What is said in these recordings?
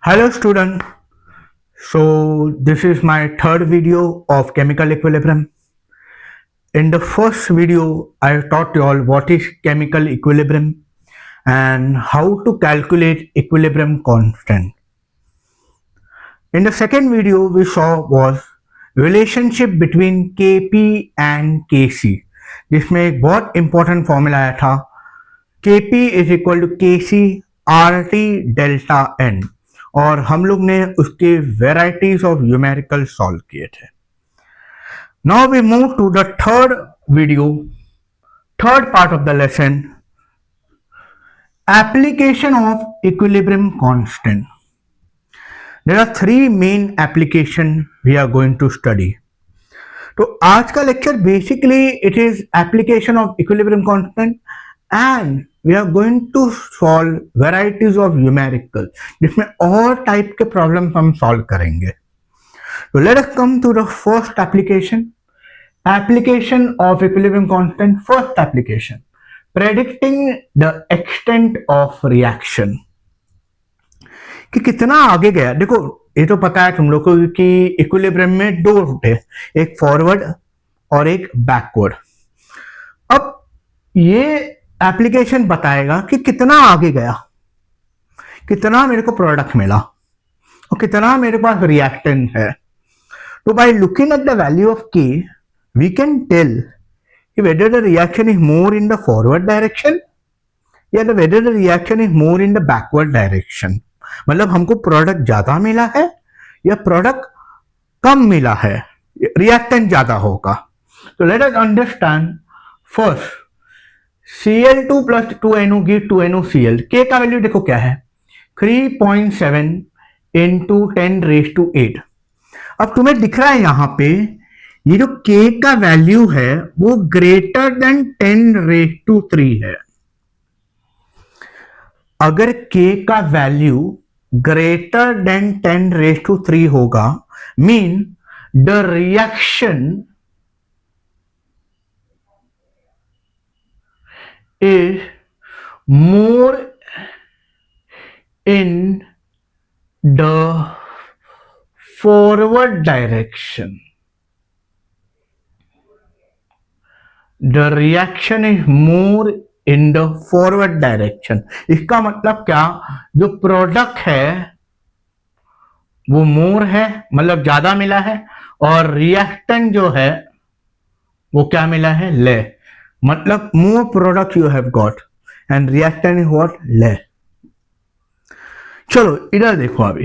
Hello student. So this is my third video of chemical equilibrium. In the first video I taught you all what is chemical equilibrium and how to calculate equilibrium constant. In the second video we saw was relationship between Kp and Kc. जिसमें एक बहुत important formula आया था Kp is equal to Kc RT delta n और हम लोग ने उसके वेराइटीज ऑफ न्यूमेरिकल सॉल्व किए थे. Now we move to the third video, third part of the lesson, application of equilibrium constant. There are three main application we are going to study. तो आज का lecture basically it is application of equilibrium constant and we are going to solve varieties of numerical जिसमें और type के problem हम solve करेंगे. तो let us come to the first application of equilibrium constant. First application, predicting the extent of reaction. कि कितना आगे गया. देखो ये तो पता है तुम लोग को कि इक्विलिब्रियम में दो होते हैं, एक फॉरवर्ड और एक बैकवर्ड. अब ये एप्लीकेशन बताएगा कि कितना आगे गया, कितना मेरे को प्रोडक्ट मिला और कितना मेरे पास रिएक्टेंट है. तो by looking at the value of K we can tell whether the reaction is more in the forward direction या whether the reaction is more in the backward direction. मतलब हमको प्रोडक्ट ज्यादा मिला है या प्रोडक्ट कम मिला है, रिएक्टेंट ज्यादा होगा. तो let us understand first Cl2 plus 2NO give 2NOCl. K का वैल्यू देखो क्या है 3.7 into 10 raised to 8. अब तुम्हें दिख रहा है यहां पे ये जो K का वैल्यू है वो ग्रेटर देन 10 raised to 3 है. अगर K का value greater than 10 raised to 3 होगा mean the reaction is more in the forward direction. The reaction is more in the forward direction. इसका मतलब क्या, जो प्रोडक्ट है वो मोर है, मतलब ज्यादा मिला है, और रिएक्टेंट जो है वो क्या मिला है, ले. मतलब more product you have got and reactant is what, ले. चलो इधर देखो, अभी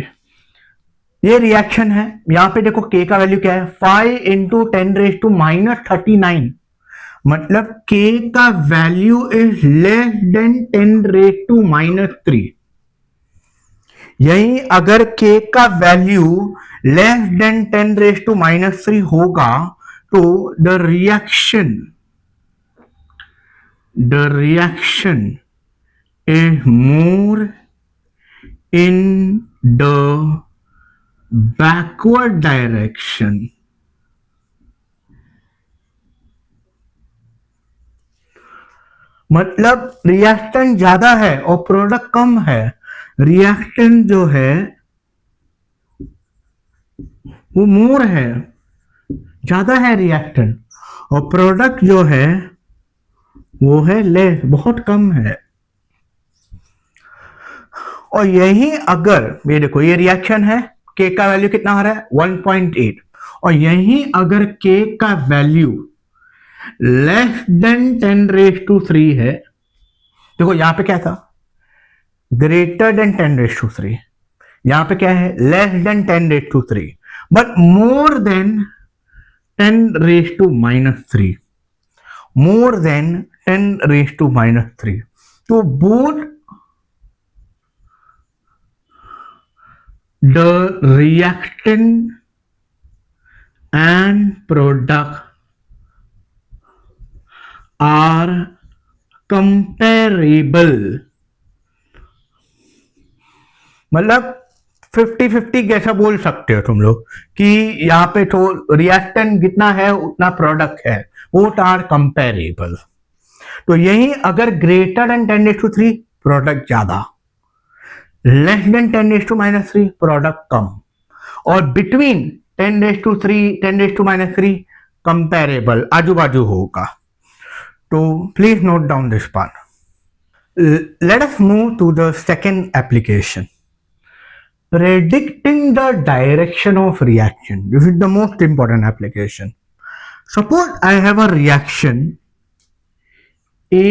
ये रिएक्शन है, यहां पे देखो K का वैल्यू क्या है 5 into 10 raised to minus 39. मतलब K का value is less than 10 raised to minus 3. यही अगर K का value less than 10 raised to minus 3 होगा तो the reaction is more in the backward direction. मतलब रिएक्टेंट ज्यादा है और प्रोडक्ट कम है. रिएक्टेंट जो है वो मोर है, ज्यादा है रिएक्टेंट, और प्रोडक्ट जो है वो है ले, बहुत कम है. और यही अगर ये देखो ये रिएक्शन है, K का वैल्यू कितना आ रहा है 1.8, और यही अगर K का value less than 10 raised to 3 है, देखो यहां पे क्या था ग्रेटर देन 10 raised to 3, यहां पे क्या है less than 10 raised to 3, but more than 10 raised to minus 3, more than 10 raised to minus 3. So both the reactant and product are comparable. मतलब 50-50 कैसा बोल सकते हो तुम लोग कि यहाँ पे तो रिएक्टेंट जितना है उतना प्रोडक्ट है, बोथ आर कंपेरेबल. तो यही अगर greater than 10 raised to 3 product ज्यादा, लेस देन 10⁻³ प्रोडक्ट कम, और बिटवीन 10⁻³ 10⁻³ कंपेरेबल, आजू बाजू होगा. तो please note down this part. Let us move to the second application. Predicting the direction of reaction. This is the most important application. Suppose I have a reaction A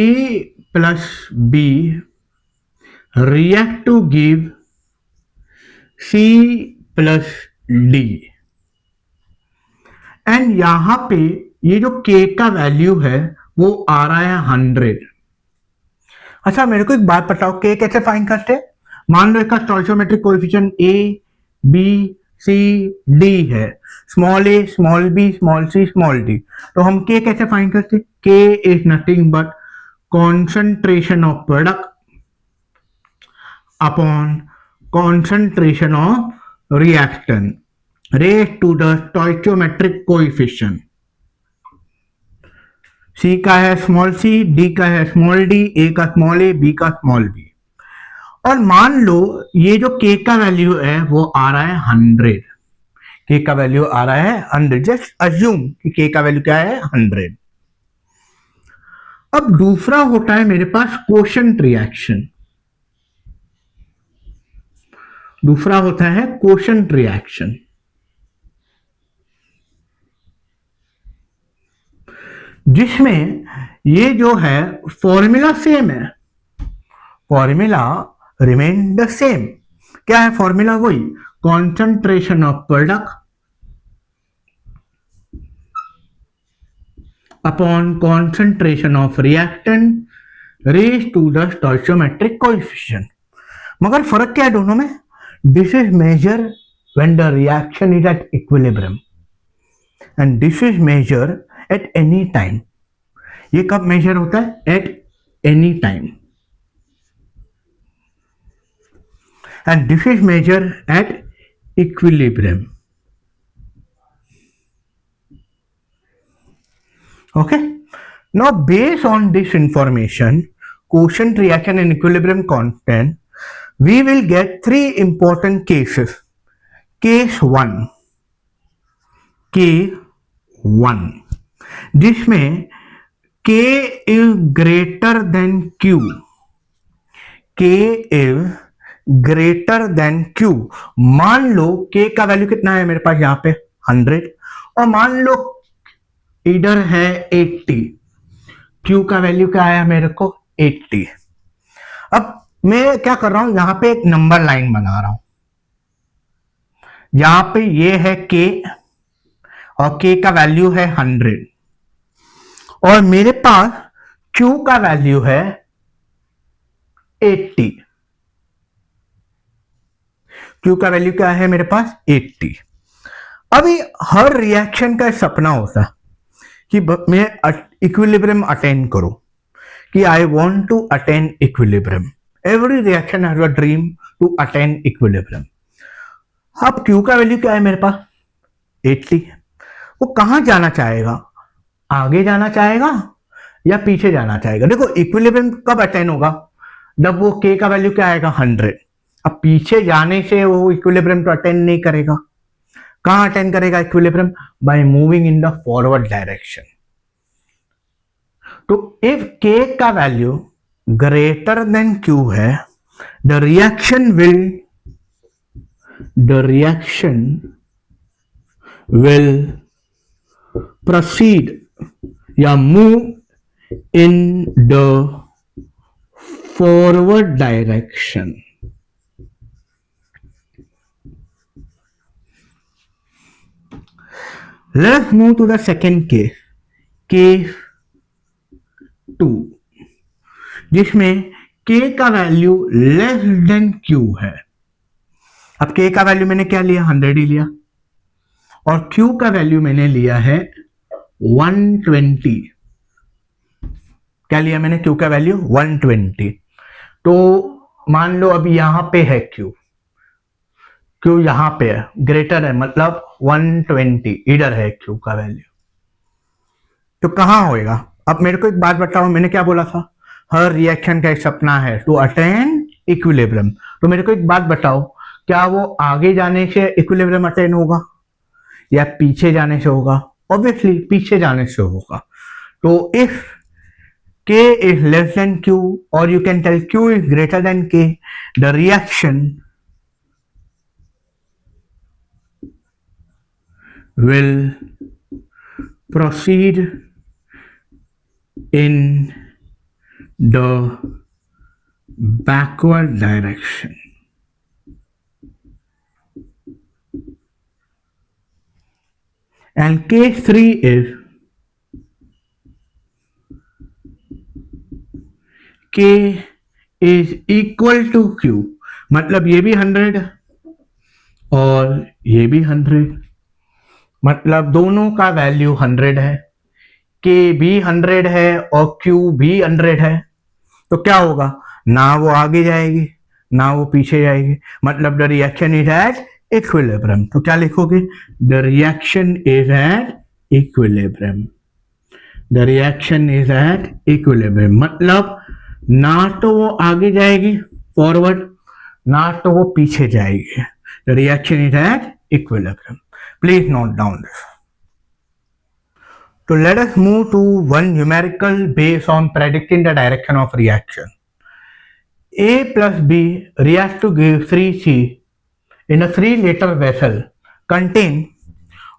plus B react to give C plus D. And यहां पे ये जो K का value है वो आ रहा है 100. अच्छा मेरे को एक बात बताओ, K कैसे फाइंड करते हैं? मान लो इसका stoichiometric coefficient A, B, C, D है, small a, small b, small c, small d. तो हम K कैसे फाइंड करते हैं? K is nothing but concentration of product upon concentration of reactant raised to the stoichiometric coefficient. C का है small c, D का है स्मॉल d, A का स्मॉल a, B का स्मॉल b. और मान लो ये जो K का वैल्यू है वो आ रहा है 100. K का वैल्यू आ रहा है 100. जस्ट अज्यूम कि K का वैल्यू क्या है? 100. अब दूसरा होता है मेरे पास कोशेंट रिएक्शन. दूसरा होता है कोशेंट रिएक्शन, जिसमें ये जो है फॉर्मूला सेम है, फॉर्मूला रिमेन द सेम. क्या है फॉर्मूला? वही concentration of product upon concentration of reactant raise to the stoichiometric coefficient. मगर फर्क क्या है दोनों में? This is measure when the reaction is at equilibrium and this is measure at any time. ये कब मेजर होता है? At any time. And this is measure at equilibrium. Okay. Now, based on this information, quotient reaction and equilibrium constant, we will get three important cases. Case 1, K1, जिसमें K is greater than Q. K is greater than Q. मान लो K का value कितना है मेरे पास यहाँ पे? 100. और मान लो इधर है 80. Q का वैल्यू क्या आया मेरे को? 80. अब मैं क्या कर रहा हूं, यहां पे एक नंबर लाइन बना रहा हूं. यहां पे ये है K और K का वैल्यू है 100 और मेरे पास Q का वैल्यू है 80. Q का वैल्यू क्या है मेरे पास? 80. अभी हर रिएक्शन का सपना होता है कि मैं इक्विलिब्रियम अटेन करूं, कि I want to attain equilibrium. Every reaction has a dream to attain equilibrium. अब Q का वैल्यू क्या है मेरे पास? 80. वो कहां जाना चाहेगा? आगे जाना चाहेगा या पीछे जाना चाहेगा? देखो इक्विलिब्रियम कब अटेन होगा? जब वो K का वैल्यू क्या आएगा? 100. अब पीछे जाने से वो इक्विलिब्रियम तो अटेन नहीं करेगा. कहां अटेन करेगा equilibrium? By moving in the forward direction. तो इफ K का वैल्यू ग्रेटर देन Q है, द रिएक्शन विल प्रोसीड या move in the forward direction. Let's move to the second case, case 2, जिसमें K का value less than Q है. अब K का value मैंने क्या लिया? 100 ही लिया और Q का वैल्यू मैंने लिया है 120. क्या लिया मैंने? Q का वैल्यू 120. तो मान लो अभी यहां पे है Q यहां पे है, ग्रेटर है, मतलब 120 इधर है Q का वैल्यू. तो कहां होएगा? अब मेरे को एक बात बताओ, मैंने क्या बोला था? हर रिएक्शन का एक सपना है टू अटेन इक्विलिब्रियम. तो मेरे को एक बात बताओ, क्या वो आगे जाने से इक्विलिब्रियम अटेन होगा या पीछे जाने से होगा? ऑब्वियसली पीछे जाने से होगा। तो if k is less than q or you can tell q is greater than k, the reaction will proceed in the backward direction. And case 3 is k is equal to q, मतलब ये भी 100 और ये भी 100, मतलब दोनों का value 100 है, k भी 100 है और q भी 100 है। तो क्या होगा, ना वो आगे जाएगी ना वो पीछे जाएगी, मतलब the reaction is at equilibrium. तो क्या लिखोगे, the reaction is at equilibrium, the reaction is at equilibrium, मतलब ना तो वो आगे जाएगी फॉरवर्ड ना तो वो पीछे जाएगी। The reaction is at equilibrium. Please note down this. So let us move to one numerical based on predicting the direction of reaction. A plus B reacts to give 3C in a 3-liter vessel contain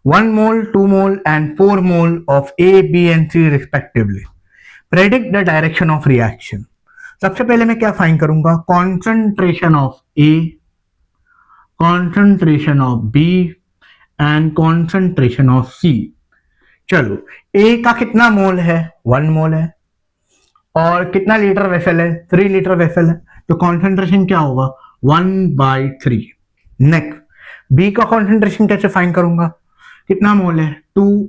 1 mole, 2 mole and 4 mole of A, B and C respectively. Predict the direction of reaction. सबसे पहले मैं क्या find करूंगा, concentration of A, concentration of B and concentration of C। चलो A का कितना मोल है, 1 mole है, और कितना लीटर वेसल है, 3 लीटर वेसल है, तो कॉन्सेंट्रेशन क्या होगा, 1/3। नेक्स्ट B का कॉन्सेंट्रेशन कैसे फाइंड करूंगा, कितना मोल है 2,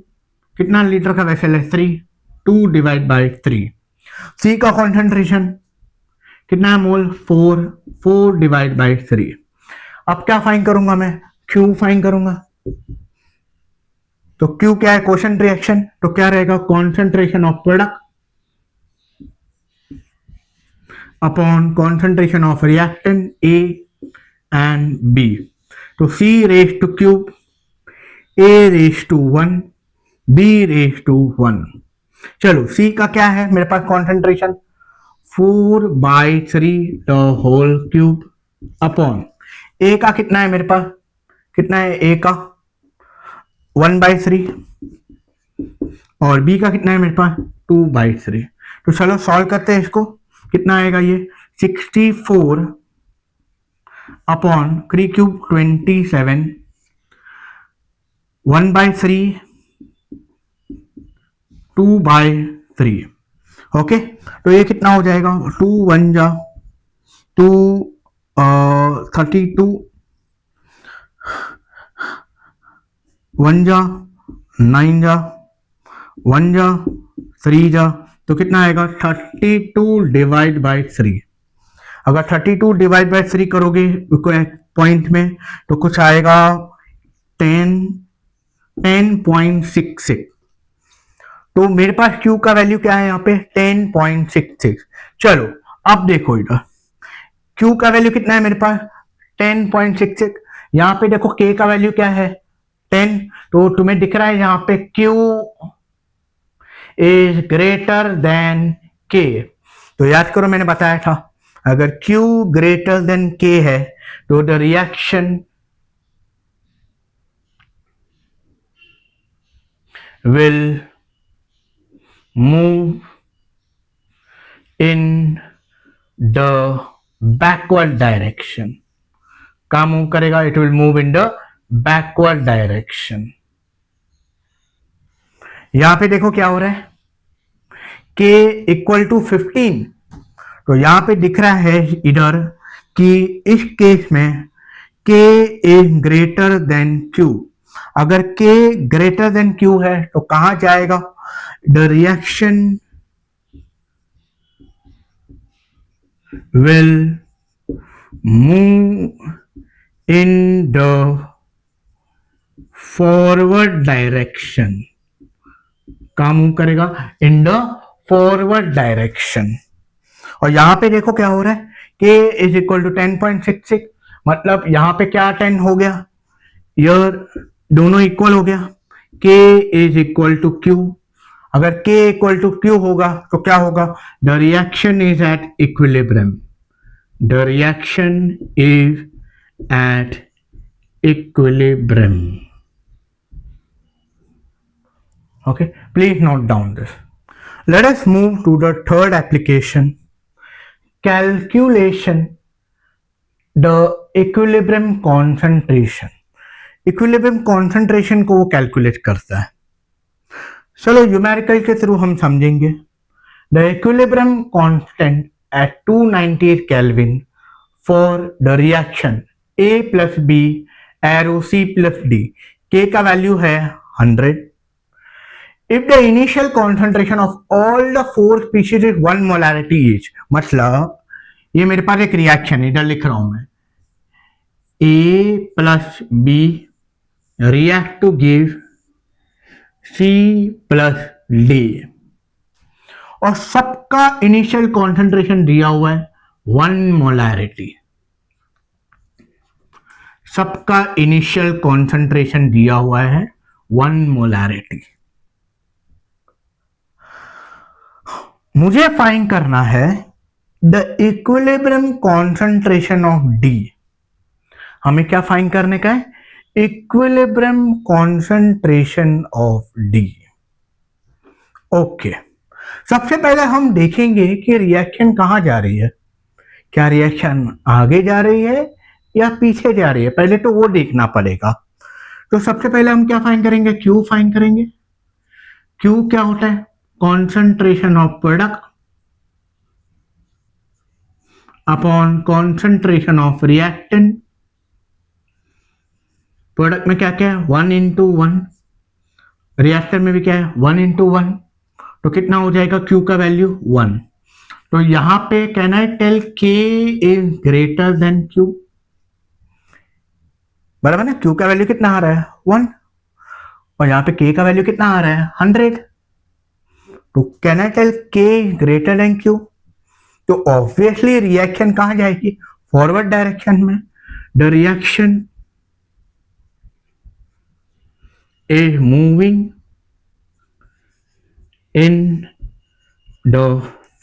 कितना लीटर का वेसल है 3, 2 डिवाइड बाई 3। C का कॉन्सेंट्रेशन कितना मोल 4, 4 डिवाइड बाई 3। अब क्या फाइंड करूंगा मैं, Q फाइंड करूंगा। तो Q क्या है, क्वोशंट रिएक्शन, तो क्या रहेगा, concentration of product upon concentration of reactant A and B। तो C raise to cube, A raise to 1, B raise to 1। चलो C का क्या है मेरे पास concentration, 4/3 the whole cube upon A का कितना है मेरे पास, कितना है A का 1/3 और B का कितना है मेरे पास 2/3। तो चलो सॉल्व करते हैं इसको, कितना आएगा ये 64 अपॉन 3 क्यूब 27, 1/3 2/3। ओके, तो ये कितना हो जाएगा, 2 1 जा 2 32, 1 जा 9 जा 1 जा 3 जा, तो कितना आएगा 32 डिवाइड बाई 3। अगर 32 डिवाइड बाई 3 करोगे पॉइंट में तो कुछ आएगा 10.66। तो मेरे पास Q का वैल्यू क्या है यहाँ पे 10.66। चलो अब देखो इधर Q का वैल्यू कितना है मेरे पास 10.66। यहाँ पे देखो K का वैल्यू क्या है 10, तो तुम्हें दिख रहा है यहाँ पे Q is greater then K। तो याद करो मैंने बताया था अगर Q ग्रेटर देन K है तो the reaction will move in the backward direction. कहाँ मूव करेगा, it will move in the backward direction. यहां पे देखो क्या हो रहा है, K इक्वल टू 15, तो यहां पे दिख रहा है इधर कि इस केस में K is greater than Q। अगर K ग्रेटर देन Q है तो कहां जाएगा, the reaction will move in the forward direction. कहां मूव करेगा, इन द फॉरवर्ड डायरेक्शन। और यहां पे देखो क्या हो रहा है, K इज इक्वल टू 10.66, मतलब यहाँ पे क्या 10 हो गया, यार दोनों इक्वल हो गया, K is equal to Q। अगर K इक्वल टू Q होगा तो क्या होगा, the reaction is at equilibrium, the reaction is at equilibrium. Okay, please note down this. Let us move to the third application, calculation the equilibrium concentration. equilibrium concentration को वो calculate करता है। चलो numerical के थ्रू हम समझेंगे। The equilibrium constant at 298 Kelvin for the reaction A plus B arrow C plus D, K का value है 100। If the initial concentration of all the four species is 1 molarity each, मतलब ये मेरे पास एक रिएक्शन इधर लिख रहा हूं मैं, A plus B react to give C plus D, और सबका इनिशियल कॉन्सेंट्रेशन दिया हुआ है 1 मोलैरिटी, सबका इनिशियल कॉन्सेंट्रेशन दिया हुआ है 1 मोलैरिटी। मुझे फाइंड करना है the equilibrium concentration of D. हमें क्या फाइंड करने का है, equilibrium concentration of D. Okay, सबसे पहले हम देखेंगे कि रिएक्शन कहां जा रही है, क्या रिएक्शन आगे जा रही है या पीछे जा रही है, पहले तो वो देखना पड़ेगा। तो सबसे पहले हम क्या फाइंड करेंगे, Q फाइंड करेंगे। Q क्या होता है, concentration of product upon concentration of reactant. Product में क्या क्या है, 1:1, रिएक्टेंट में भी क्या है 1:1, तो कितना हो जाएगा Q का वैल्यू 1। तो यहां पे can I tell K is greater than Q, बराबर ना, Q का वैल्यू कितना आ रहा है 1, और यहां पे K का वैल्यू कितना आ रहा है 100, तो can I tell K greater than Q। तो ऑब्वियसली रिएक्शन कहां जाएगी, फॉरवर्ड डायरेक्शन में। The reaction is moving in the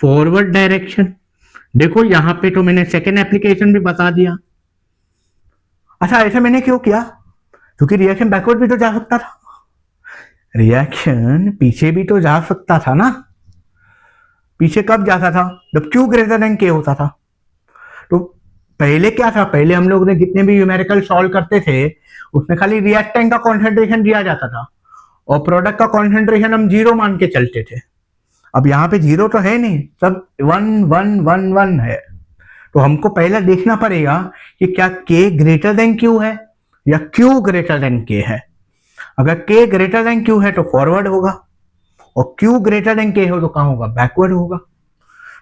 forward direction. देखो यहां पे तो मैंने सेकेंड एप्लीकेशन भी बता दिया। अच्छा, ऐसे मैंने क्यों किया, क्योंकि रिएक्शन बैकवर्ड भी तो जा सकता था, रिएक्शन पीछे भी तो जा सकता था ना। पीछे कब जाता था, जब Q ग्रेटर देन K होता था। तो पहले क्या था, पहले हम लोग ने जितने भी न्यूमेरिकल सॉल्व करते थे उसमें खाली रिएक्टेंट का कॉन्सेंट्रेशन दिया जाता था और प्रोडक्ट का कॉन्सेंट्रेशन हम 0 मान के चलते थे। अब यहाँ पे 0 तो है नहीं, सब 1 1 1 1 है। तो हमको पहले देखना पड़ेगा कि क्या K ग्रेटर देन Q है या Q ग्रेटर देन K है। अगर K ग्रेटर देन Q है तो फॉरवर्ड होगा, और Q ग्रेटर देन K हो तो कहां होगा, बैकवर्ड होगा।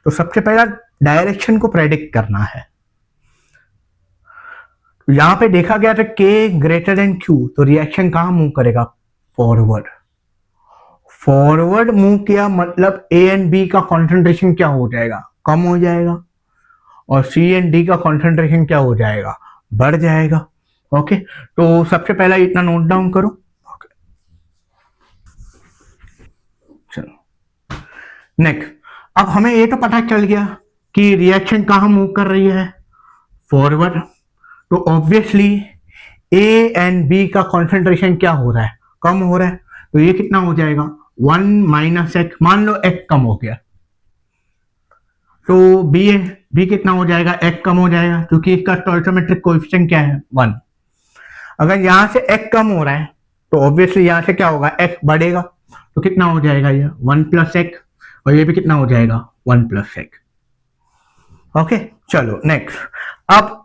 तो सबसे पहला डायरेक्शन को प्रेडिक्ट करना है। तो यहां पे देखा गया था K ग्रेटर देन Q, तो रिएक्शन कहां मूव करेगा, फॉरवर्ड। फॉरवर्ड मूव किया मतलब A एंड B का कॉन्सेंट्रेशन क्या हो जाएगा, कम हो जाएगा, और C एंड D का कॉन्सेंट्रेशन क्या हो जाएगा, बढ़ जाएगा। ओके, तो सबसे पहला इतना नोट डाउन करो। ओके, चलो नेक्स्ट। अब हमें ये तो पता चल गया कि रिएक्शन कहां मूव कर रही है, फॉरवर्ड। तो ऑब्वियसली A एंड B का कॉन्सेंट्रेशन क्या हो रहा है, कम हो रहा है। तो ये कितना हो जाएगा 1 माइनस x, मान लो x कम हो गया तो B कितना हो जाएगा, x कम हो जाएगा, क्योंकि इसका स्टोइचोमेट्रिक कोएफिशिएंट क्या है 1। अगर यहां से x कम हो रहा है तो ऑब्वियसली यहां से क्या होगा, x बढ़ेगा, तो कितना हो जाएगा ये 1 प्लस x, और ये भी कितना हो जाएगा 1 प्लस x। ओके, चलो नेक्स्ट। अब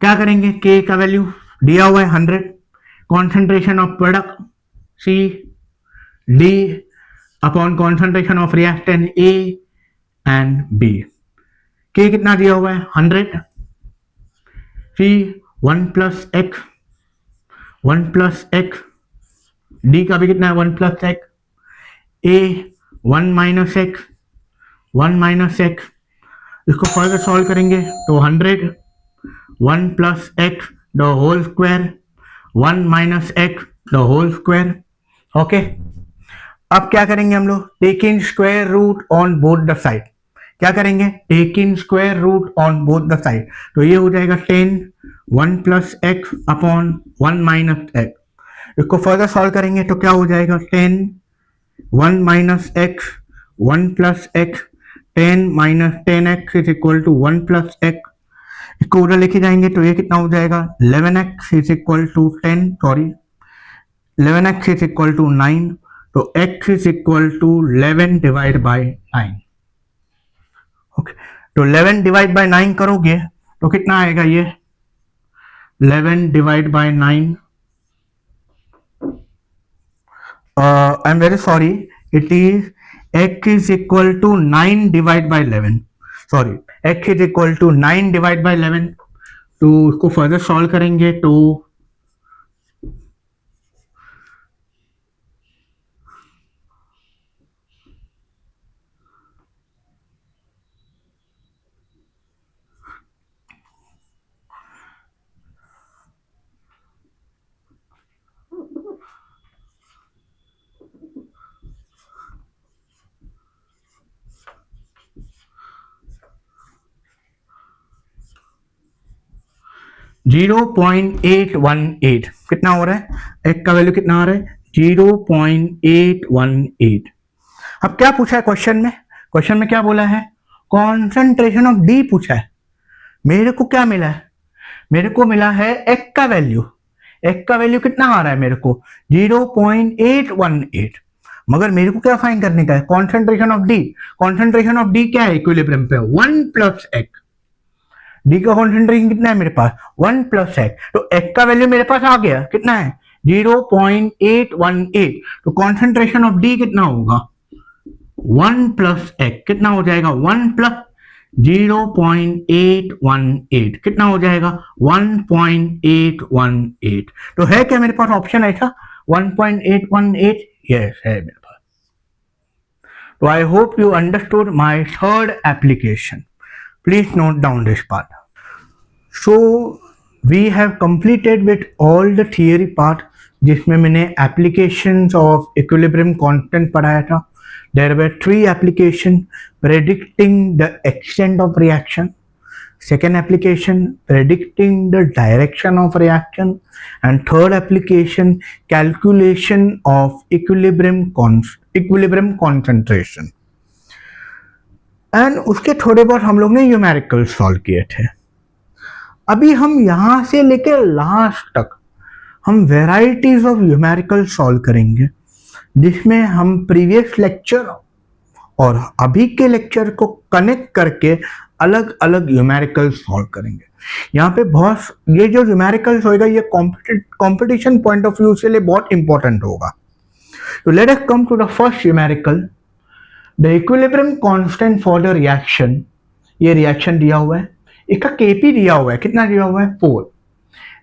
क्या करेंगे, K का वैल्यू दिया हुआ है 100, concentration of product C D upon concentration of reactant A and B। K कितना दिया हुआ है 100, C 1 plus x, 1 plus x, D का भी कितना है 1 plus x, A 1 minus x, 1 minus x, इसको फर्दर सॉल्व करेंगे तो 100 1 plus x the whole square 1 minus x the whole square. Okay, अब क्या करेंगे हम लोग, taking square root on both the side. क्या करेंगे, taking square root on both the side. तो ये हो जाएगा 10 1 plus x upon 1 minus x. इसको फर्दर सॉल्व करेंगे तो क्या हो जाएगा 10 1 minus x 1 plus x 10 minus 10x is equal to 1 plus x. इसको उधर लेके जाएंगे तो ये कितना हो जाएगा 11x is equal to 10 sorry 11x is equal to 9। तो x is equal to 11 divide by 9। Okay, तो 11 डिवाइड बाय 9 करोगे तो कितना आएगा, ये 11 divide by 9 I am very sorry it is x is equal to 9 divide by 11 sorry x is equal to 9 divide by 11। तो इसको further solve करेंगे तो 0.818 कितना हो रहा है, एक का वैल्यू कितना आ रहा है 0.818। अब क्या पूछा है क्वेश्चन में, क्वेश्चन में क्या बोला है, कॉन्सेंट्रेशन ऑफ डी पूछा है। मेरे को क्या मिला है, मेरे को मिला है एक का वैल्यू, एक का वैल्यू कितना आ रहा है मेरे को 0.818। मगर मेरे को क्या फाइंड करने का है, concentration of D. Concentration of D क्या है, इक्विलिब्रियम पे 1 प्लस एक्स। डी का कॉन्सेंट्रेशन कितना है मेरे पास 1 प्लस एक्स। तो एक्स का वैल्यू मेरे पास आ गया, कितना है 0.818। तो कॉन्सेंट्रेशन ऑफ डी कितना होगा 1 प्लस एक्स, कितना हो जाएगा 1 प्लस 0.818 कितना हो जाएगा 1.818। तो है क्या मेरे पास ऑप्शन ऐसा 1.818, यस है मेरे पास। तो I hope you understood my third application. Please note down this part. So we have completed with all the theory part जिसमें मैंने applications of equilibrium constant पढ़ाया था। There were 3 applications: predicting the extent of reaction, second application predicting the direction of reaction, and third application calculation of equilibrium concentration। And उसके थोड़े बहुत हम लोग ने न्यूमेरिकल सॉल्व किए थे। अभी हम यहां से लेकर लास्ट तक हम वेराइटीज ऑफ न्यूमेरिकल सॉल्व करेंगे, जिसमें हम प्रीवियस लेक्चर और अभी के लेक्चर को कनेक्ट करके अलग अलग न्यूमेरिकल सॉल्व करेंगे। यहाँ पे बहुत ये जो न्यूमेरिकल्स होगा ये कॉम्पिटिशन पॉइंट ऑफ व्यू से लिए बहुत इंपॉर्टेंट होगा। तो let us come to the first numerical, the equilibrium constant for the reaction. ये रिएक्शन दिया हुआ है, इसका केपी दिया हुआ है, कितना दिया हुआ है 4।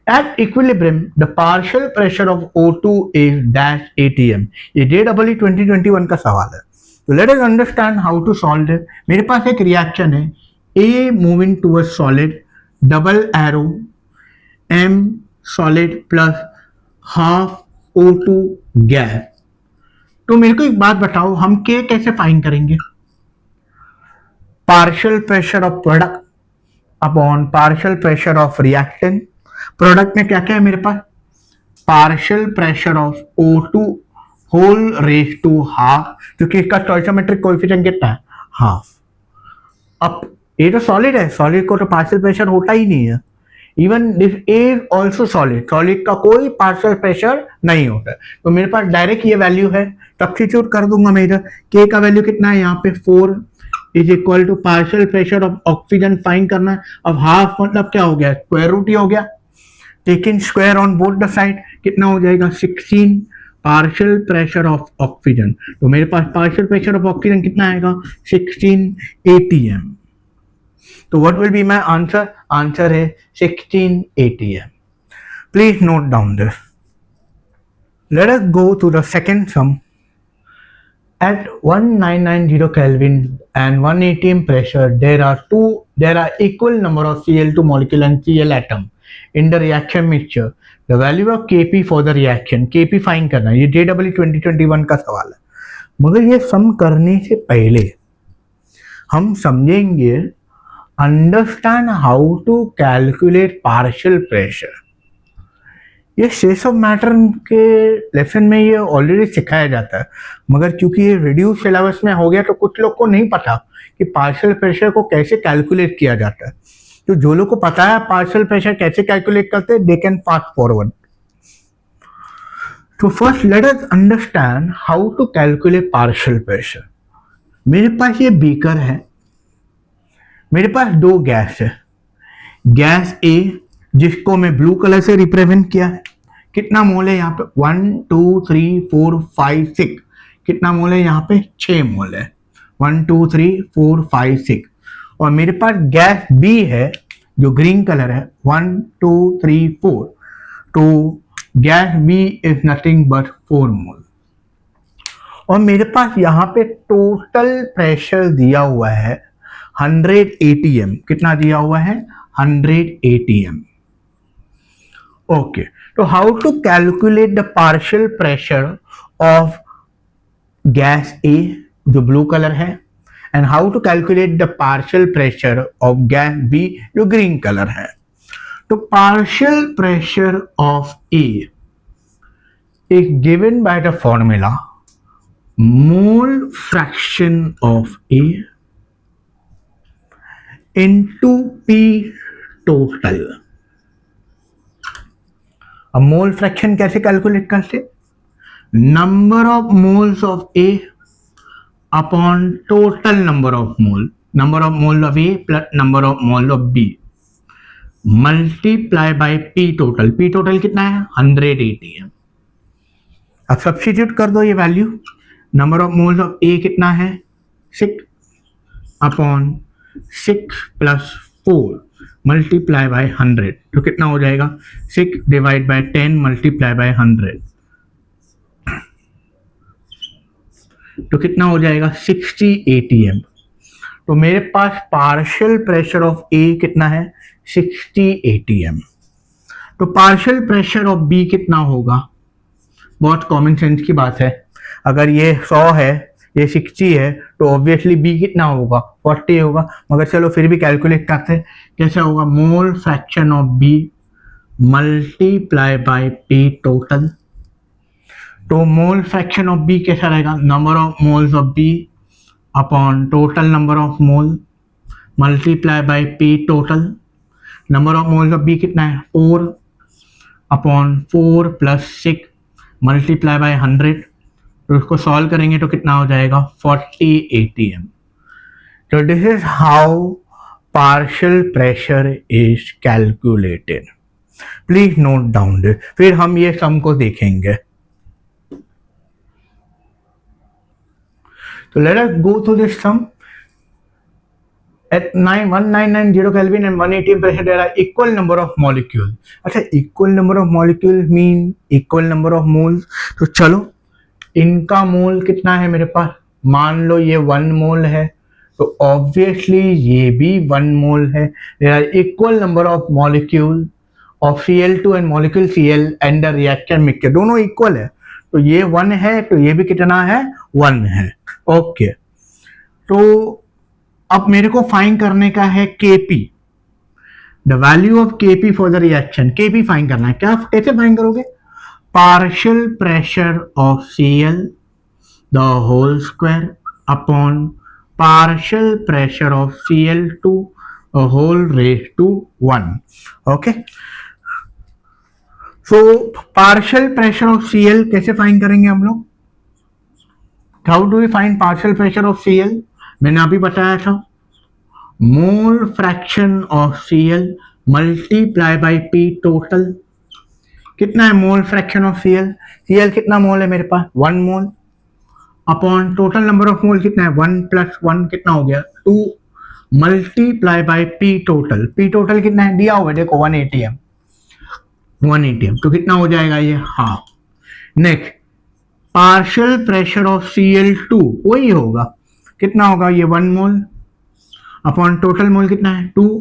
At equilibrium the partial pressure of O2 is dash ATM। ये JEE 2021 का सवाल है। तो let us understand how to solve it. मेरे पास एक रिएक्शन है A moving towards solid, double arrow M solid plus half O2 gas. तो मेरे को एक बात बताओ, हम के कैसे फाइंड करेंगे, partial pressure of product upon partial pressure of reactant. Product में क्या क्या है मेरे पास, partial pressure of O2 whole raise to half, क्योंकि इसका स्टोइचोमेट्रिक कोएफिशिएंट कितना है हाफ। अब ये तो सॉलिड है, सॉलिड को तो पार्शियल प्रेशर होता ही नहीं है। Even this is also solid, solid का कोई पार्शियल प्रेशर नहीं होता। तो मेरे पास डायरेक्ट ये वैल्यू है, सब्स्टिट्यूट कर दूंगा मैं इधर। के का वैल्यू कितना है यहाँ पे 4 is equal to partial pressure of oxygen find करना है। अब हाफ मतलब क्या हो गया, स्क्वायर रूट ही हो गया। Taking square on both the side कितना हो जाएगा 16 पार्शियल प्रेशर ऑफ ऑक्सीजन। तो मेरे पास पार्शियल प्रेशर ऑफ ऑक्सीजन कितना आएगा 16 ATM। तो what will be my answer? Answer है 16 ATM. Please note down this. Let us go to the second sum. At 1990 Kelvin and 1 atm pressure, there are equal number of Cl2 molecule and Cl atom in the reaction mixture. The value of Kp for the reaction, Kp find करना है, ये JEE 2021 का सवाल है। मगर ये सम करने से पहले हम समझेंगे understand how to calculate partial pressure. ये शेष ऑफ मैटर के लेसन में ये ऑलरेडी सिखाया जाता है, मगर क्योंकि ये रिड्यूस सिलेबस में हो गया तो कुछ लोग को नहीं पता कि पार्शियल प्रेशर को कैसे कैलकुलेट किया जाता है। तो जो लोग को पता है पार्शियल प्रेशर कैसे कैलकुलेट करते हैं, दे कैन फास्ट फॉरवर्ड। तो first let us understand how to calculate partial pressure. मेरे पास ये बीकर है, मेरे पास दो गैस है, गैस ए जिसको मैं ब्लू कलर से रिप्रेजेंट किया है, कितना मोल है यहाँ पे 1 2 3 4 5 6, कितना मोल है यहाँ पे 6 मोल है 1 2 3 4 5 6। और मेरे पास गैस बी है जो ग्रीन कलर है 1 2 3 4, तो gas B is nothing but 4 mole. और मेरे पास यहाँ पे टोटल प्रेशर दिया हुआ है 100 atm, कितना दिया हुआ है 100 atm। Okay, so how to calculate the partial pressure of gas A जो blue color है, and how to calculate the partial pressure of gas B जो green color है। तो partial pressure of A is given by the formula mole fraction of A into P total। अब mole fraction कैसे calculate करते, number of moles of A upon total number of mole of A plus number of mole of B multiply by P total. P total कितना है 100 atm। अब substitute कर दो ये value, number of moles of A कितना है 6 upon 6 plus 4 multiply by 100, तो कितना हो जाएगा 6 डिवाइड बाय 10 मल्टीप्लाई बाय 100, तो कितना हो जाएगा 60 atm। तो मेरे पास पार्शियल प्रेशर ऑफ ए कितना है 60 atm। तो पार्शियल प्रेशर ऑफ बी कितना होगा, बहुत कॉमन सेंस की बात है, अगर ये 100 है ये 60 है तो ऑब्वियसली बी कितना होगा 40 होगा। मगर चलो फिर भी कैलकुलेट करते हैं कैसे होगा, mole fraction of B multiply by P total. तो मोल फ्रैक्शन ऑफ बी कैसा रहेगा, number of moles of B upon total number of mole multiply by P total. Number of moles of B कितना है 4 upon 4 plus 6 multiply by 100, तो इसको solve करेंगे तो कितना हो जाएगा 40 atm। तो this is how partial pressure is calculated. Please note down this, फिर हम ये सम को देखेंगे। तो let us go through this sum. At 1990 Kelvin and 1 atm pressure there are equal number of molecules। अच्छा, equal number of molecules mean equal number of moles। तो चलो इनका मोल कितना है मेरे पास, मान लो ये 1 मोल है तो ऑब्वियसली ये भी 1 मोल है। There are equal number of molecule of Cl2 and molecule Cl and the reaction mixture, दोनों इक्वल है, तो ये 1 है तो ये भी कितना है 1 है। ओके, तो अब मेरे को फाइंड करने का है Kp, the value of Kp for the reaction. Kp find करना है, क्या कैसे फाइंड करोगे, partial pressure of Cl the whole square upon partial pressure of Cl2 a whole raised to 1। okay, so partial pressure of Cl कैसे find करेंगे हम लोग, how do we find partial pressure of Cl, मैंने अभी बताया था मोल fraction of Cl multiply by P total. कितना है मोल फ्रैक्शन ऑफ Cl कितना मोल है मेरे पास 1 mole upon total number of मोल कितना है 1 प्लस 1 कितना हो गया 2 multiply by P total. P total कितना है दिया हुआ है देखो 1 atm, तो कितना हो जाएगा ये half. Next partial pressure of Cl2 वही होगा, कितना होगा ये 1 मोल अपॉन टोटल मोल कितना है 2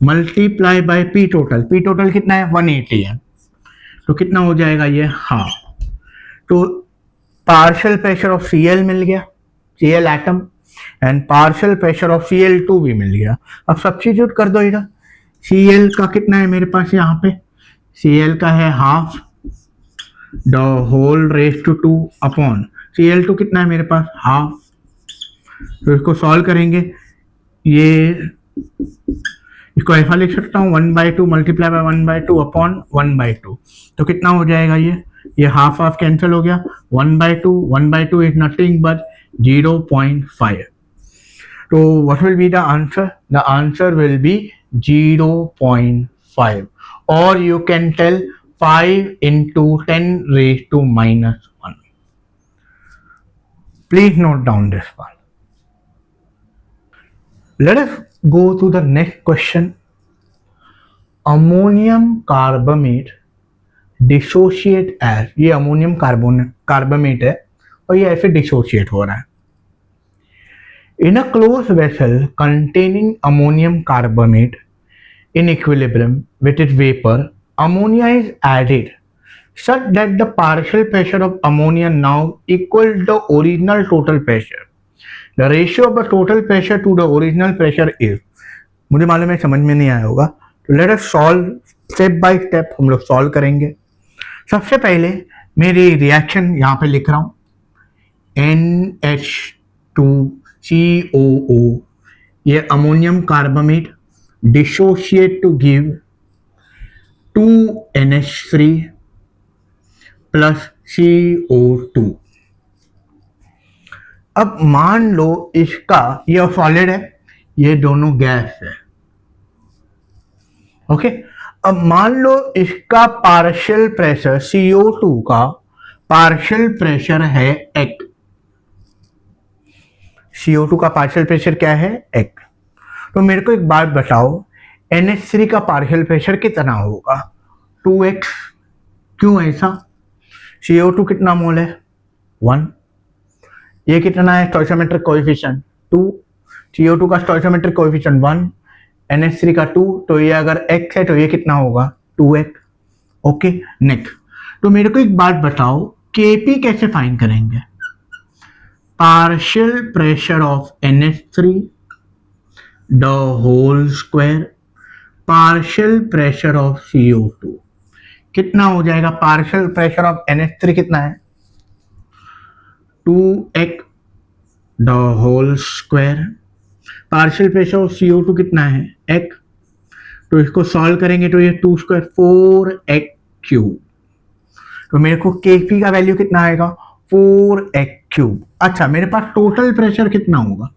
मल्टीप्लाई बाय पी टोटल कितना है 180 है, तो कितना हो जाएगा ये हाफ। तो पार्शियल प्रेशर ऑफ Cl मिल गया, Cl atom, and partial pressure of Cl2 भी मिल गया। अब सब्स्टिट्यूट कर दो इधर, Cl का कितना है मेरे पास यहाँ पे, Cl का है half the whole raise to 2 upon Cl2 कितना है मेरे पास हाफ। तो इसको सॉल्व करेंगे, ये इसको ऐसा लिख सकता हूँ 1/2 मल्टीप्लाई बाय 1/2 अपॉन 1/2, तो कितना हो जाएगा ये हाफ हाफ कैंसिल हो गया, 1/2 इज नथिंग बट 0.5। तो what will be the answer? The answer will be 0.5 और you can tell 5 into 10 raised to -1. Please note down this one. Let us go to the next question. Ammonium carbamate dissociate as, ये ammonium कार्बोमेट है और ये ऐसे dissociate हो रहा है। In a closed vessel containing ammonium carbamate in equilibrium with its vapor, ammonia is added such that the partial pressure of ammonia now equals the original total pressure. The ratio of the total pressure to the original pressure is, मुझे मालूम है समझ में नहीं आया होगा, तो let us solve step by step, हम लोग सॉल्व करेंगे। सबसे पहले मेरी रिएक्शन यहाँ पे लिख रहा हूँ, NH2COO, ये ammonium carbamate dissociate to give 2NH3 plus CO2। अब मान लो इसका, ये सॉलिड है, ये दोनों गैस है, ओके। अब मान लो इसका पार्शियल प्रेशर CO2 का पार्शियल प्रेशर है एक, CO2 का पार्शियल प्रेशर क्या है एक। तो मेरे को एक बात बताओ, NH3 का पार्शियल प्रेशर कितना होगा 2x, क्यों ऐसा? CO2 कितना मोल है 1, ये कितना है स्टोइचियोमेट्रिक कोएफिशिएंट 2, CO2 का स्टोइचियोमेट्रिक कोएफिशिएंट 1, NH3 का 2, तो ये अगर x है तो ये कितना होगा 2x, ओके। नेक्स्ट, तो मेरे को एक बात बताओ, Kp कैसे फाइंड करेंगे? Partial pressure of NH3 the whole square partial pressure of CO2, कितना हो जाएगा? पार्शियल प्रेशर ऑफ NH3 कितना है 2x the whole square, partial pressure of CO2 कितना है x, तो इसको सॉल्व करेंगे तो ये 2 स्क्वायर 4x क्यूब, तो मेरे को Kp का वैल्यू कितना आएगा 4x क्यूब। अच्छा, मेरे पास टोटल प्रेशर कितना होगा?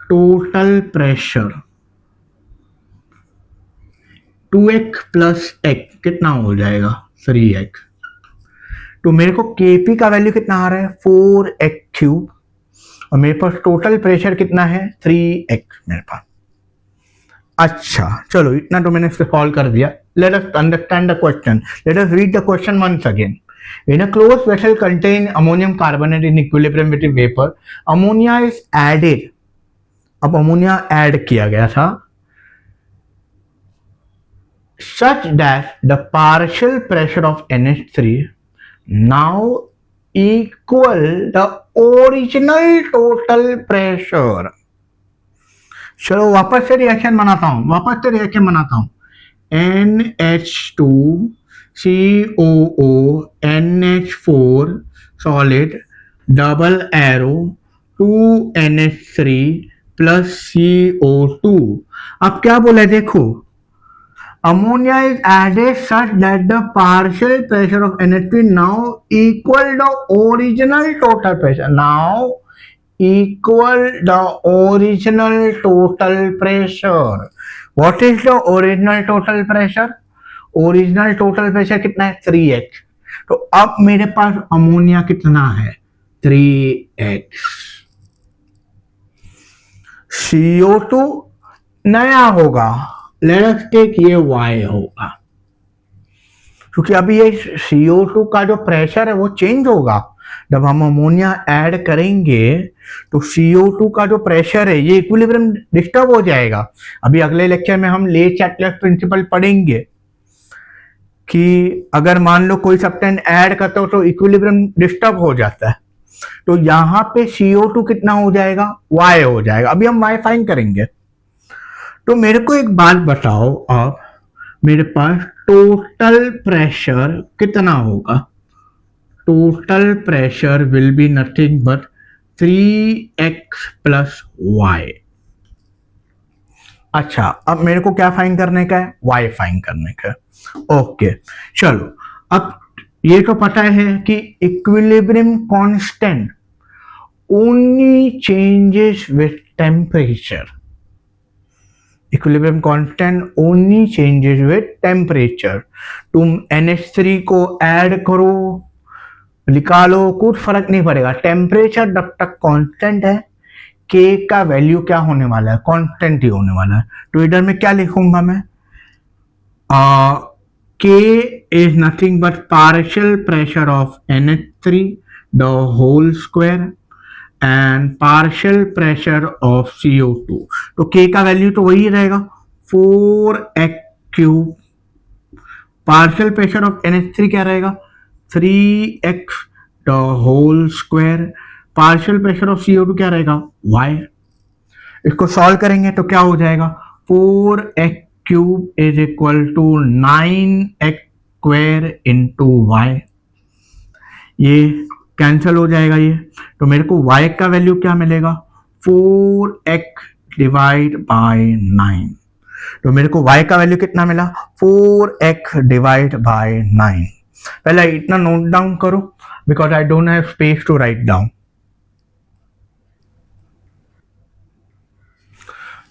Total pressure 2x plus x कितना हो जाएगा 3x, तो मेरे को Kp का वैल्यू कितना आ रहा है 4x क्यूब, और मेरे पास टोटल प्रेशर कितना है 3x मेरे पास। अच्छा चलो, इतना तो मैंने सॉल्व कर दिया। Let us understand the question, let us read the question once again. In a closed vessel contain ammonium carbonate in equilibrium with vapor, ammonia is added, अब अमोनिया ऐड किया गया था, such that the partial pressure of NH3 now equal the original total pressure। चलो वापस से reaction बनाता हूं, NH2COO NH4 solid double arrow 2NH3 plus CO2। अब क्या बोला देखो, ammonia is added such that the partial pressure of NH3 now equal the original total pressure, now equal the original total pressure। what is the original total pressure? Original total pressure कितना है 3x, तो अब मेरे पास ammonia कितना है 3x, CO2 नया होगा, let us take ये y होगा, क्योंकि अभी ये CO2 का जो प्रेशर है वो चेंज होगा। जब हम अमोनिया ऐड करेंगे तो CO2 का जो प्रेशर है ये इक्विलिब्रियम डिस्टर्ब हो जाएगा। अभी अगले लेक्चर में हम ले-चैटलर प्रिंसिपल पढ़ेंगे कि अगर मान लो कोई सब्सटेंस ऐड करते हो तो इक्विलिब्रियम डिस्टर्ब हो जाता है। तो यहाँ पे CO2 कितना हो जाएगा, Y हो जाएगा। अभी हम Y फाइंड करेंगे। तो मेरे को एक बात बताओ आप, मेरे पास टोटल प्रेशर कितना होगा? Total pressure will be nothing but 3x plus y। अच्छा, अब मेरे को क्या फाइंड करने का है? y फाइंड करने का है। ओके, चलो अब ये तो पता है कि equilibrium constant only changes with temperature. Equilibrium constant only changes with temperature. तुम NH3 को ऐड करो, निकालो, कुछ फर्क नहीं पड़ेगा। टेम्परेचर जब तक कांस्टेंट है, K का वैल्यू क्या होने वाला है? कांस्टेंट ही होने वाला है। तो इधर में क्या लिखूंगा मैं? K is nothing but partial pressure of NH3 the whole square and partial pressure of CO2। तो K का वैल्यू तो वही रहेगा 4x cube. Partial pressure of NH3 क्या रहेगा? 3x the whole square. Partial pressure of CO2 क्या रहेगा? y। इसको सॉल्व करेंगे तो क्या हो जाएगा? 4x cube is equal to 9x square into y। ये कैंसिल हो जाएगा ये। तो मेरे को y का वैल्यू क्या मिलेगा? 4x divide by 9। तो मेरे को y का वैल्यू कितना मिला? 4x divide by 9। पहले इतना नोट डाउन करो because I don't have space to write down.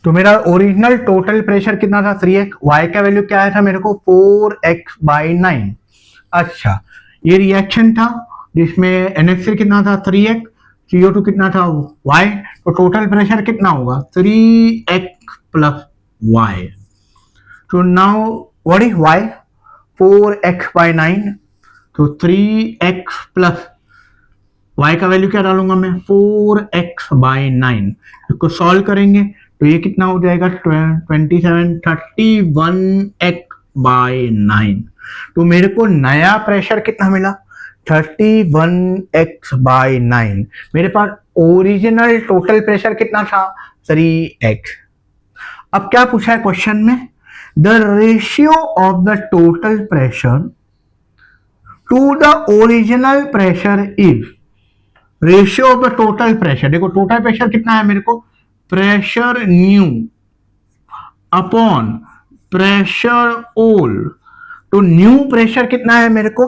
तो मेरा ओरिजिनल टोटल प्रेशर कितना था? 3x। y का वैल्यू क्या आया था मेरे को? 4x by 9। अच्छा, ये रिएक्शन था जिसमें NH3 कितना था? 3x। CO2 कितना था? y। तो टोटल प्रेशर कितना होगा? 3x plus y। तो now what is y? 4x by 9। तो 3x प्लस y का वैल्यू क्या डालूंगा मैं? 4x by 9। इसको सॉल्व करेंगे तो ये कितना हो जाएगा? 27 31x बाई 9। तो मेरे को नया प्रेशर कितना मिला? 31x by 9। मेरे पास ओरिजिनल टोटल प्रेशर कितना था? 3x। अब क्या पूछा है क्वेश्चन में? The ratio of the total pressure to the original pressure is. Ratio of the total pressure, देखो टोटल प्रेशर कितना है मेरे को? Pressure new upon pressure old. तो न्यू प्रेशर कितना है मेरे को?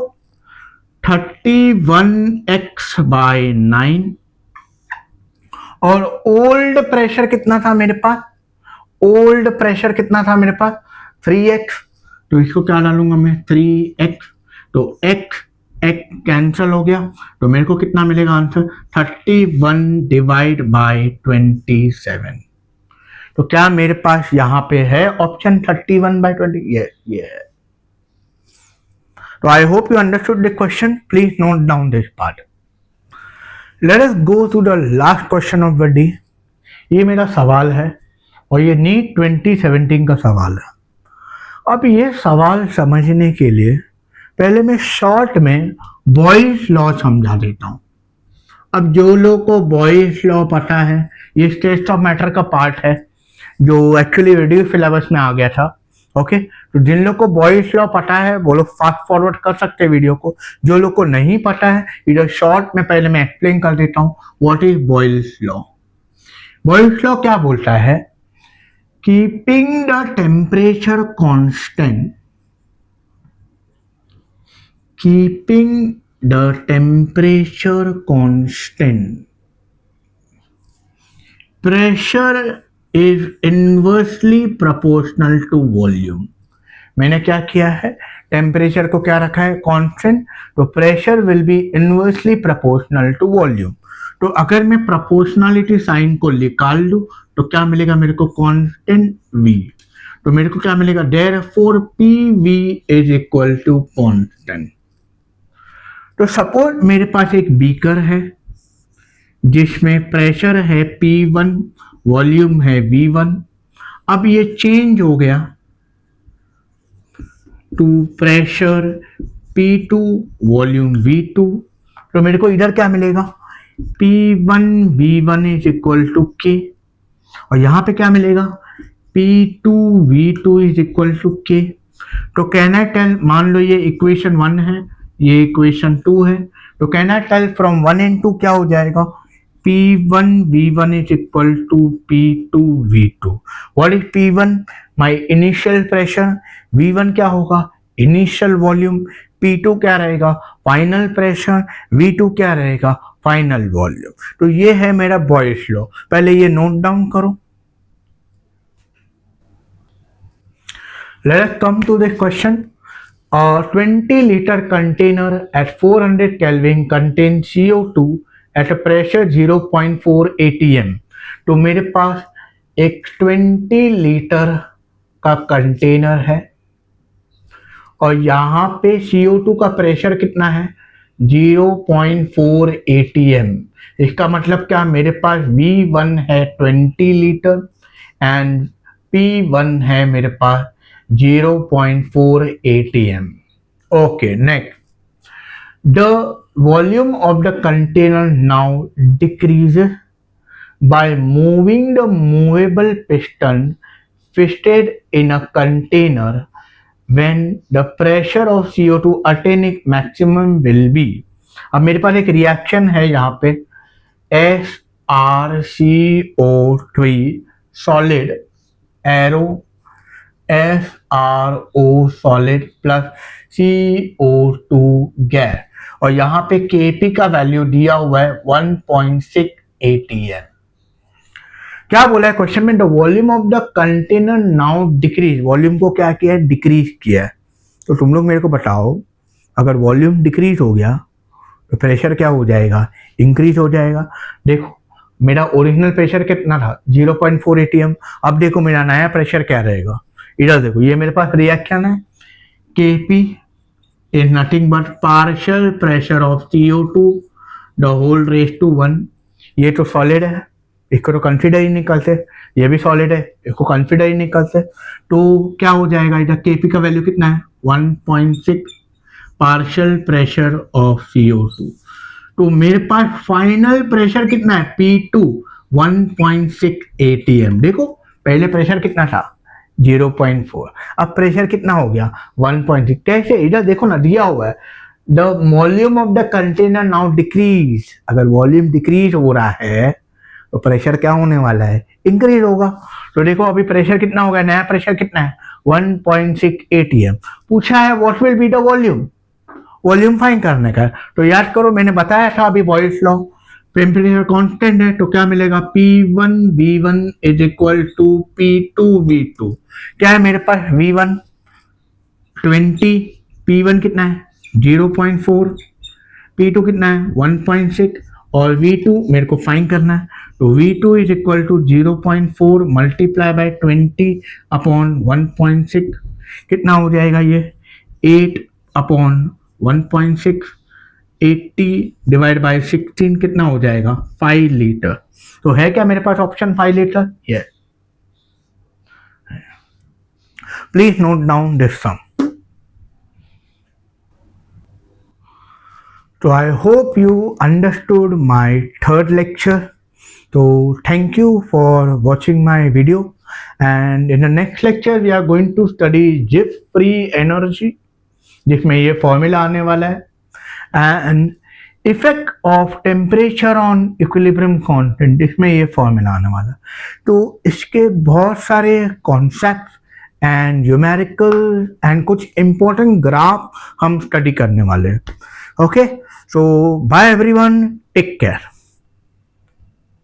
31x by 9। और ओल्ड प्रेशर कितना था मेरे पास? ओल्ड प्रेशर कितना था मेरे पास? 3x। तो इसको क्या डालूंगा मैं? 3x। तो x कैंसल हो गया तो मेरे को कितना मिलेगा आंसर? 31 divide by 27। तो क्या मेरे पास यहां पे है ऑप्शन 31 बाय 20? ये है। तो I hope you understood the question. Please note down this part. Let us go to the last question of the day. ये मेरा सवाल है और ये नीट 2017 का सवाल है। अब ये सवाल समझने के लिए पहले मैं शॉर्ट में बॉयल्स लॉ समझा देता हूं। अब जो लोग को बॉयल्स लॉ पता है, ये टेस्ट ऑफ मैटर का पार्ट है जो एक्चुअली रेडियो सिलेबस में आ गया था। ओके, तो जिन लोग को बॉयल्स लॉ पता है वो लोग फास्ट फॉरवर्ड कर सकते हैं वीडियो को। जो लोग को नहीं पता है, इधर शॉर्ट में पहले मैं एक्सप्लेन कर देता हूँ what is Boyle's law. Boyle's law क्या बोलता है? Keeping the temperature constant, keeping the temperature constant, pressure is inversely proportional to volume। मैंने क्या किया है? टेम्परेचर को क्या रखा है? कांस्टेंट। तो pressure will be inversely proportional to volume. तो अगर मैं प्रोपोर्शनलिटी साइन को निकाल लूं तो क्या मिलेगा मेरे को? Constant V। तो मेरे को क्या मिलेगा, therefore PV is equal to constant. तो सपोज मेरे पास एक बीकर है जिसमें प्रेशर है P1, वॉल्यूम है V1। अब ये चेंज हो गया to pressure P2, volume V2। तो मेरे को इधर क्या मिलेगा, P1 V1 is equal to K, और यहाँ पे क्या मिलेगा, P2 V2 is equal to K। तो कैन आई टेल, मान लो ये इक्वेशन 1 है, ये इक्वेशन 2 है, तो can I tell from 1 and 2 क्या हो जाएगा, P1 V1 is equal to P2 V2। What is P1? My initial pressure। V1 क्या होगा, initial volume। P2 क्या रहेगा, फाइनल प्रेशर। V2 क्या रहेगा, फाइनल वॉल्यूम। तो ये है मेरा बॉयल्स लॉ, पहले ये नोट डाउन करो। Let us come to this question. A 20-liter container at 400 Kelvin contains CO2 at a pressure 0.4 atm। तो मेरे पास एक 20 लीटर का कंटेनर है और यहाँ पे CO2 का प्रेशर कितना है, 0.4 atm। इसका मतलब क्या, मेरे पास V1 है 20 लीटर एंड P1 है मेरे पास 0.4 atm। Okay, next. The volume of the container now decreases by moving the movable piston fitted in a container when the pressure of CO2 attaining maximum will be। अब मेरे पास एक reaction है यहाँ पे, SrCO3 solid arrow SRO solid plus CO2 gas, और यहाँ पे Kp का वैल्यू दिया हुआ है 1.6 atm। क्या बोला है क्वेश्चन में, the volume of the container now decrease. Volume को क्या किया है, डिक्रीज किया है। तो तुम लोग मेरे को बताओ, अगर वॉल्यूम डिक्रीज हो गया तो प्रेशर क्या हो जाएगा, इंक्रीज हो जाएगा। देखो मेरा ओरिजिनल प्रेशर कितना था, 0.4 atm। अब देखो मेरा नया प्रेशर क्या रहेगा, इधर देखो, ये मेरे पास रिएक्शन है, Kp is nothing but partial pressure of CO2 the whole raise to 1। ये तो सॉलिड है, इसको तो कंसिडर ही नहीं करते, ये भी सॉलिड है, इसको कंसिडर ही नहीं करते। तो क्या हो जाएगा, इधर Kp का वैल्यू कितना है, 1.6 पार्शियल प्रेशर ऑफ CO2। तो मेरे पास फाइनल प्रेशर कितना है, P2 1.6 atm। देखो पहले प्रेशर कितना था, 0.4, अब प्रेशर कितना हो गया, 1.6। कैसे, इधर देखो ना, दिया हुआ है the volume of the container now decrease. अगर वॉल्यूम डिक्रीज हो रहा है तो प्रेशर क्या होने वाला है, इंक्रीज होगा। तो देखो अभी प्रेशर कितना हो गया, नया प्रेशर कितना है, 1.6 atm। पूछा है what will be the volume, volume find करने का। तो याद करो मैंने बताया था अभी बॉयल्स लॉ, टेम्परेचर कांस्टेंट है तो क्या मिलेगा, P1 V1 is equal to P2 V2। क्या है मेरे पास, V1 20, P1 कितना है 0.4, P2 कितना है 1.6 और V2 मेरे को फाइंड करना है। तो V2 is equal to 0.4 multiply by 20 upon 1.6, कितना हो जाएगा ये 8 अपॉन 1.6, 80 डिवाइड बाय 16 कितना हो जाएगा, 5 लीटर। तो है क्या मेरे पास option 5 litre, yes. Please note down this sum. So I hope you understood my third lecture. So thank you for watching my video, and in the next lecture we are going to study Gibbs free energy, जिसमें ये formula आने वाला है, and effect of temperature on equilibrium constant, जिसमें ये formula आने वाला है। तो इसके बहुत सारे कॉन्सेप्ट एंड न्यूमेरिकल एंड कुछ इंपॉर्टेंट ग्राफ हम स्टडी करने वाले हैं। ओके, सो बाय एवरीवन, टेक केयर।